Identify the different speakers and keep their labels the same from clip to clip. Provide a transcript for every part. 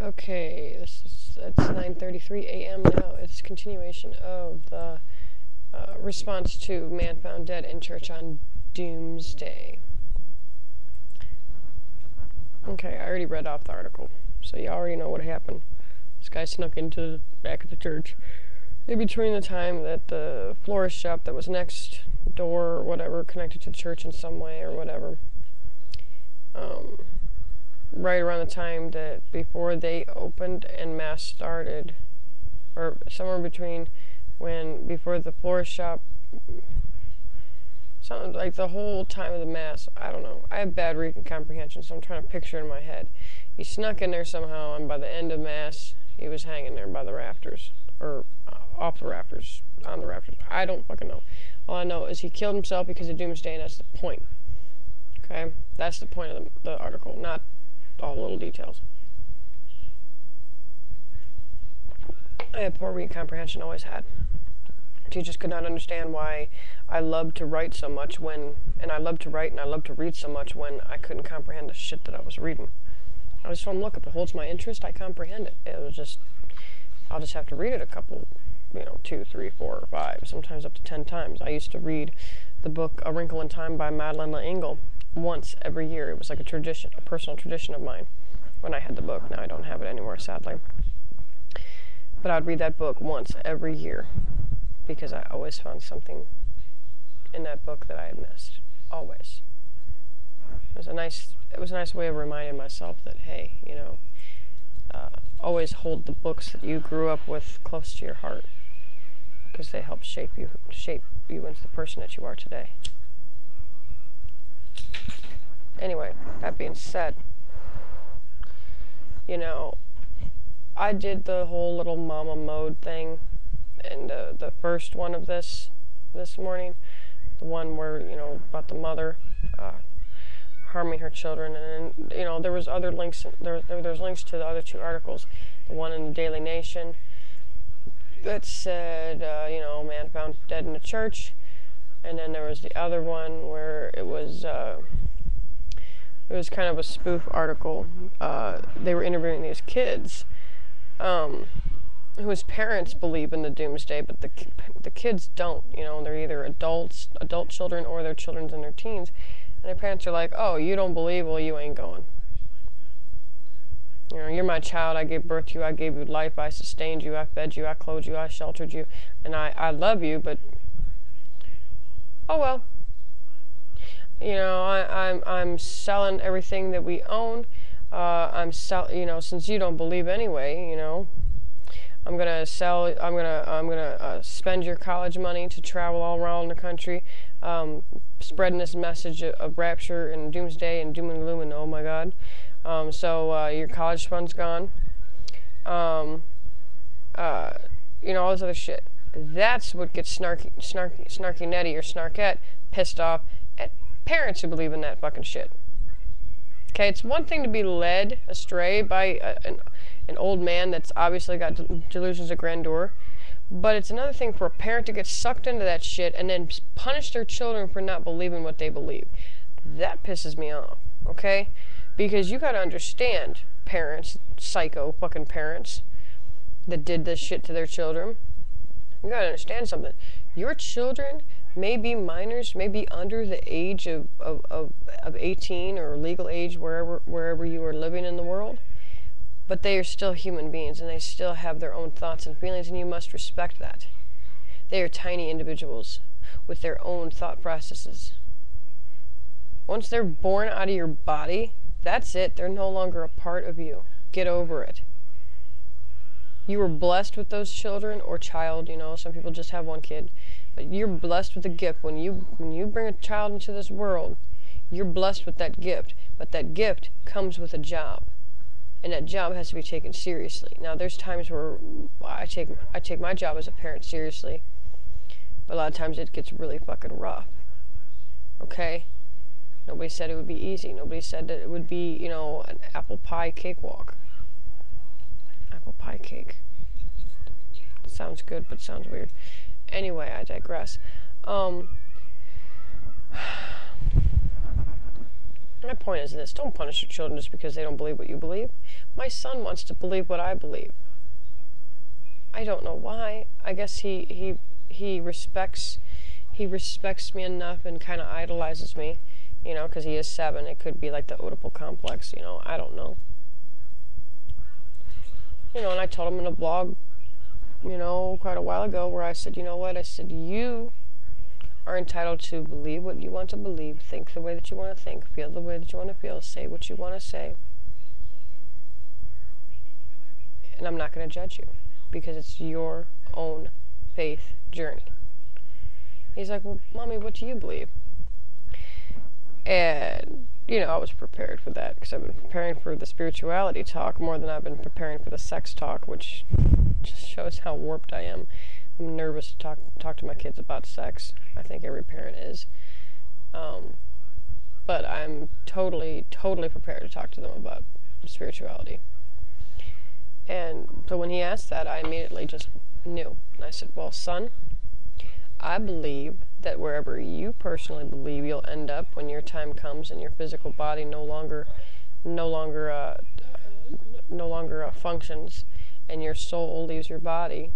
Speaker 1: Okay, it's 9:33 a.m. now. It's continuation of the response to man found dead in church on doomsday. Okay, I already read off the article, so you already know what happened. This guy snuck into the back of the church in between the time that the florist shop that was next door or whatever, connected to the church in some way or whatever. Right around the time that before they opened and mass started, or somewhere between before the florist shop, something like the whole time of the mass. I don't know. I have bad reading comprehension, so I'm trying to picture it in my head. He snuck in there somehow, and by the end of mass, he was hanging there by the rafters, or off the rafters, on the rafters. I don't fucking know. All I know is he killed himself because of doomsday, and that's the point. Okay? That's the point of the article, not all the little details. I had poor reading comprehension, always had. Teachers could not understand why I loved to write so much and I loved to write and I loved to read so much when I couldn't comprehend the shit that I was reading. I just told them, look, if it holds my interest, I comprehend it. I'll just have to read it a couple, 2, 3, 4, or 5, sometimes up to 10 times. I used to read the book A Wrinkle in Time by Madeleine L'Engle once every year. It was like a tradition, a personal tradition of mine when I had the book. Now I don't have it anymore, sadly. But I'd read that book once every year because I always found something in that book that I had missed. Always. It was a nice way of reminding myself that, hey, always hold the books that you grew up with close to your heart because they help shape you into the person that you are today. Anyway, that being said, I did the whole little mama mode thing, and the first one of this morning, the one where, about the mother harming her children, and there was other links, there's links to the other two articles, the one in the Daily Nation that said, man found dead in a church, and then there was the other one where it was kind of a spoof article. They were interviewing these kids whose parents believe in the doomsday, but the kids don't. They're either adult children, or their children's in their teens, and their parents are like, oh, you don't believe? Well, you ain't going. You're my child. I gave birth to you. I gave you life. I sustained you. I fed you. I clothed you. I sheltered you. And I love you, but oh well. I'm selling everything that we own. Since you don't believe anyway, I'm gonna spend your college money to travel all around the country, spreading this message of rapture and doomsday and doom and gloom and oh my god. So your college fund's gone. All this other shit. That's what gets snarky Nettie or Snarkette pissed off at parents who believe in that fucking shit. Okay, it's one thing to be led astray by an old man that's obviously got delusions of grandeur, but it's another thing for a parent to get sucked into that shit and then punish their children for not believing what they believe. That pisses me off, okay? Because you gotta understand, parents, psycho fucking parents that did this shit to their children. You gotta understand something. Your children may be minors, may be under the age of 18 or legal age wherever you are living in the world, but they are still human beings and they still have their own thoughts and feelings, and you must respect that. They are tiny individuals with their own thought processes. Once they're born out of your body, that's it. They're no longer a part of you. Get over it. You were blessed with those children or child, some people just have one kid. But you're blessed with a gift. When you bring a child into this world, you're blessed with that gift. But that gift comes with a job. And that job has to be taken seriously. Now, there's times where I take my job as a parent seriously. But a lot of times it gets really fucking rough. Okay? Nobody said it would be easy. Nobody said that it would be, an apple pie cakewalk. Apple pie cake. Sounds good, but sounds weird. Anyway, I digress. My point is this: don't punish your children just because they don't believe what you believe. My son wants to believe what I believe. I don't know why. I guess he respects me enough and kind of idolizes me, you know, because he is 7. It could be like the Oedipal complex, you know. I don't know. You know, and I told him in a blog, you know, quite a while ago, where I said, you know what? I said, you are entitled to believe what you want to believe, think the way that you want to think, feel the way that you want to feel, say what you want to say. And I'm not going to judge you because it's your own faith journey. He's like, well, Mommy, what do you believe? And, you know, I was prepared for that because I've been preparing for the spirituality talk more than I've been preparing for the sex talk, which just shows how warped I am. I'm nervous to talk to my kids about sex. I think every parent is. But I'm totally prepared to talk to them about spirituality. And so when he asked that, I immediately just knew. And I said, well, son, I believe that wherever you personally believe you'll end up when your time comes and your physical body no longer functions and your soul leaves your body,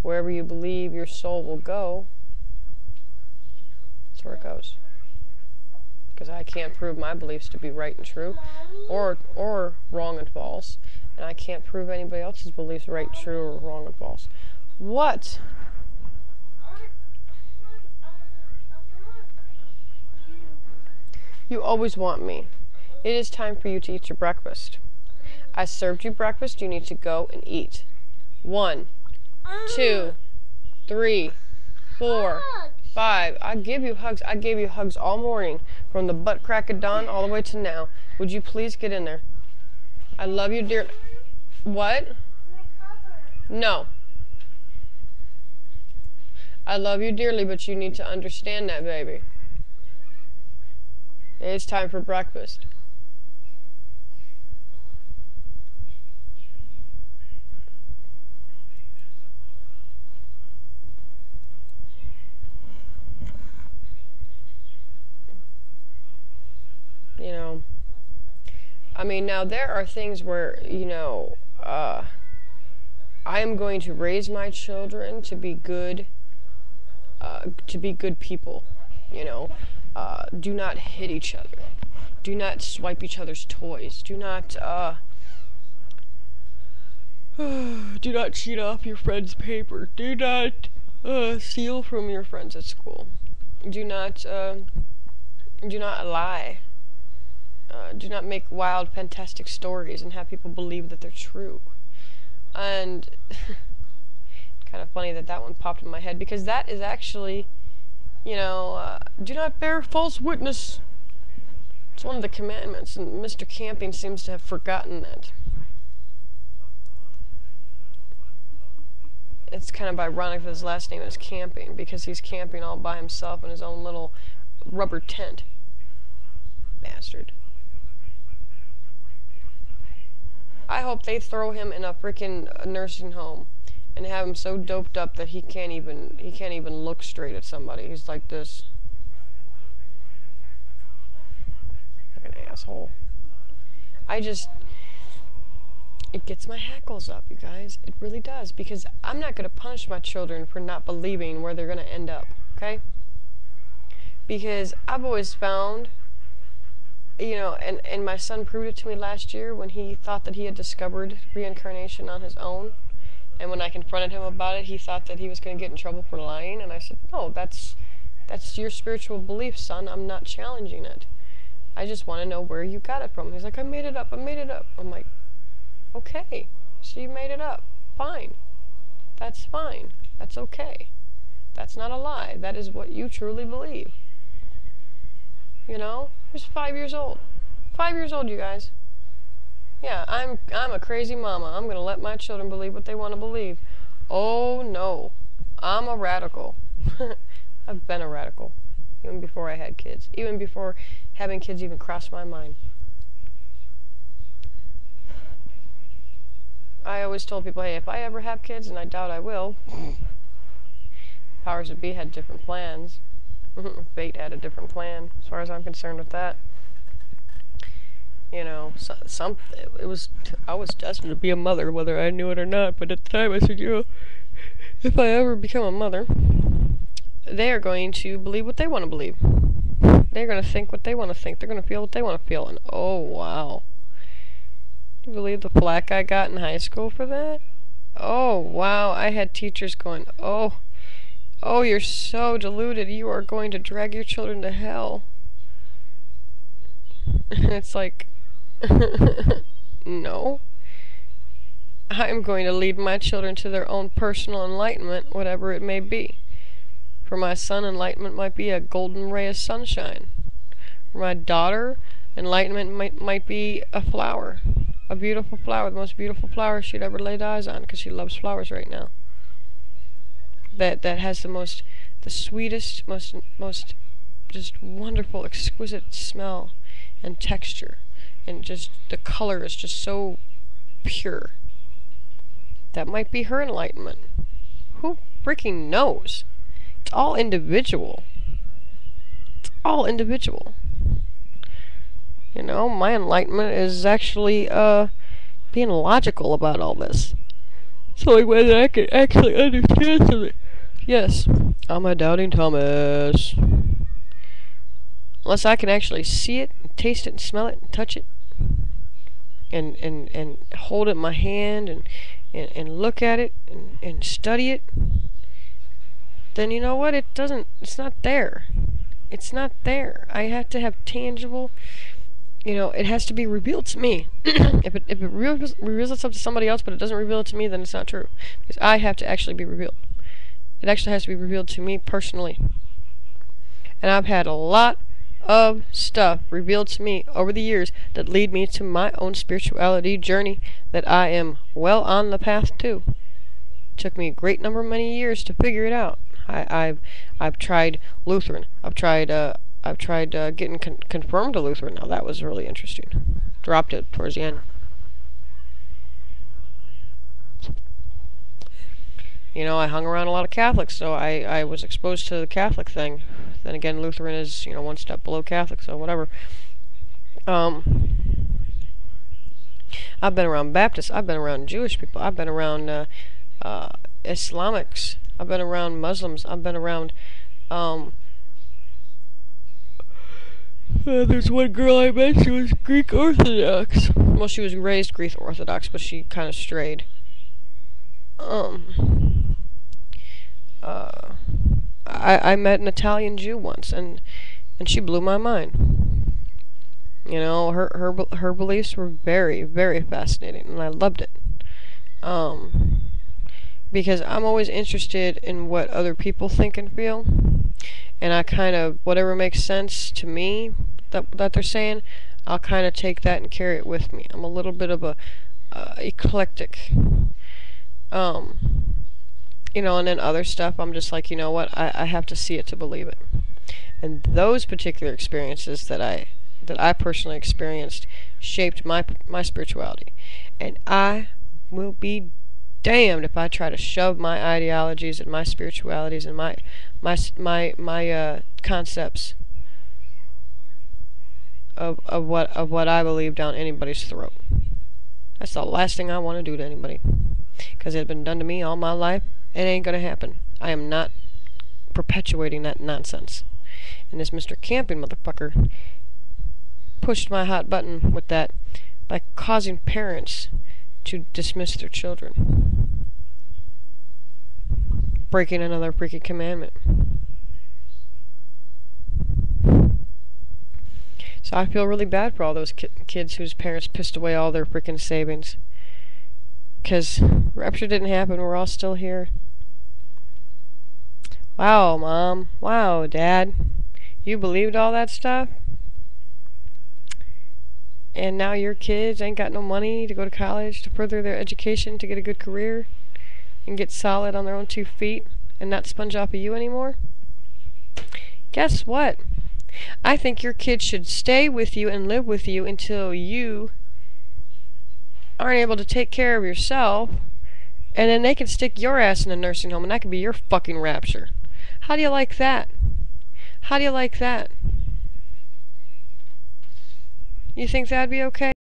Speaker 1: wherever you believe your soul will go, that's where it goes. Because I can't prove my beliefs to be right and true, or wrong and false, and I can't prove anybody else's beliefs right, true, or wrong and false. What? You always want me. It is time for you to eat your breakfast. I served you breakfast. You need to go and eat. 1, 2, 3, 4, 5. I give you hugs. I gave you hugs all morning, from the butt crack of dawn all the way to now. Would you please get in there? I love you, dear. What? No. I love you dearly, but you need to understand that, baby. It's time for breakfast. You know, I mean, now there are things where, you know, I am going to raise my children to be good people, you know. Do not hit each other. Do not swipe each other's toys. Do not cheat off your friend's paper. Do not steal from your friends at school. Do not lie. Do not make wild, fantastic stories and have people believe that they're true. And kind of funny that one popped in my head, because that is actually, you know, do not bear false witness. It's one of the commandments, and Mr. Camping seems to have forgotten that. It's kind of ironic that his last name is Camping, because he's camping all by himself in his own little rubber tent. Bastard. I hope they throw him in a freaking nursing home and have him so doped up that he can't even look straight at somebody. He's like this. Like an asshole. It gets my hackles up, you guys. It really does, because I'm not going to punish my children for not believing where they're going to end up, okay? Because I've always found, you know, and my son proved it to me last year when he thought that he had discovered reincarnation on his own. And when I confronted him about it, he thought that he was going to get in trouble for lying. And I said, no, that's your spiritual belief, son. I'm not challenging it. I just want to know where you got it from. He's like, I made it up. I'm like, okay, so you made it up. Fine. That's fine. That's okay. That's not a lie. That is what you truly believe. You know? He's 5 years old. 5 years old, you guys. Yeah, I'm a crazy mama. I'm going to let my children believe what they want to believe. Oh, no. I'm a radical. I've been a radical. Even before I had kids. Even before having kids even crossed my mind. I always told people, hey, if I ever have kids, and I doubt I will, powers that be had different plans. Fate had a different plan, as far as I'm concerned with that. You know, I was destined to be a mother, whether I knew it or not. But at the time, I said, you know, if I ever become a mother, they are going to believe what they want to believe. They're going to think what they want to think. They're going to feel what they want to feel. And oh wow, you believe the flack I got in high school for that? Oh wow, I had teachers going, oh, you're so deluded. You are going to drag your children to hell. And it's like, no. I'm going to lead my children to their own personal enlightenment, whatever it may be. For my son, enlightenment might be a golden ray of sunshine. For my daughter, enlightenment might be a flower. A beautiful flower, the most beautiful flower she'd ever laid eyes on, because she loves flowers right now. That has the sweetest, most just wonderful, exquisite smell and texture, and just the color is just so pure. That might be her enlightenment. Who freaking knows? It's all individual. It's all individual. You know, my enlightenment is actually being logical about all this. So like whether I can actually understand something. Yes, I'm a doubting Thomas. Unless I can actually see it, and taste it, and smell it, and touch it, and hold it in my hand, and look at it, and study it, then you know what? It's not there. It's not there. I have to have tangible, you know, it has to be revealed to me. If it reveals itself to somebody else, but it doesn't reveal it to me, then it's not true. Because I have to actually be revealed. It actually has to be revealed to me personally. And I've had a lot of stuff revealed to me over the years that lead me to my own spirituality journey that I am well on the path to. It took me a great number of many years to figure it out. I've tried Lutheran. I've tried getting confirmed to Lutheran. Now that was really interesting. Dropped it towards the end. You know, I hung around a lot of Catholics, so I was exposed to the Catholic thing. Then again, Lutheran is, you know, one step below Catholic, so whatever. I've been around Baptists. I've been around Jewish people. I've been around Islamics. I've been around Muslims. I've been around, there's one girl I met, she was Greek Orthodox. Well, she was raised Greek Orthodox, but she kind of strayed. I met an Italian Jew once, and she blew my mind. You know, her beliefs were very, very fascinating, and I loved it. Because I'm always interested in what other people think and feel, and I kind of, whatever makes sense to me that they're saying, I'll kind of take that and carry it with me. I'm a little bit of a eclectic. You know, and then other stuff, I'm just like, you know what, I have to see it to believe it. And those particular experiences that I personally experienced shaped my spirituality. And I will be damned if I try to shove my ideologies and my spiritualities and my concepts of what I believe down anybody's throat. That's the last thing I want to do to anybody. Because it's been done to me all my life. It ain't gonna happen. I am not perpetuating that nonsense. And this Mr. Camping motherfucker pushed my hot button with that by causing parents to dismiss their children. Breaking another freaking commandment. So I feel really bad for all those kids whose parents pissed away all their freaking savings. Because rapture didn't happen, we're all still here. Wow, Mom. Wow, Dad. You believed all that stuff? And now your kids ain't got no money to go to college, to further their education, to get a good career, and get solid on their own 2 feet, and not sponge off of you anymore? Guess what? I think your kids should stay with you and live with you until you aren't able to take care of yourself, and then they can stick your ass in a nursing home, and that can be your fucking rapture. How do you like that? How do you like that? You think that'd be okay?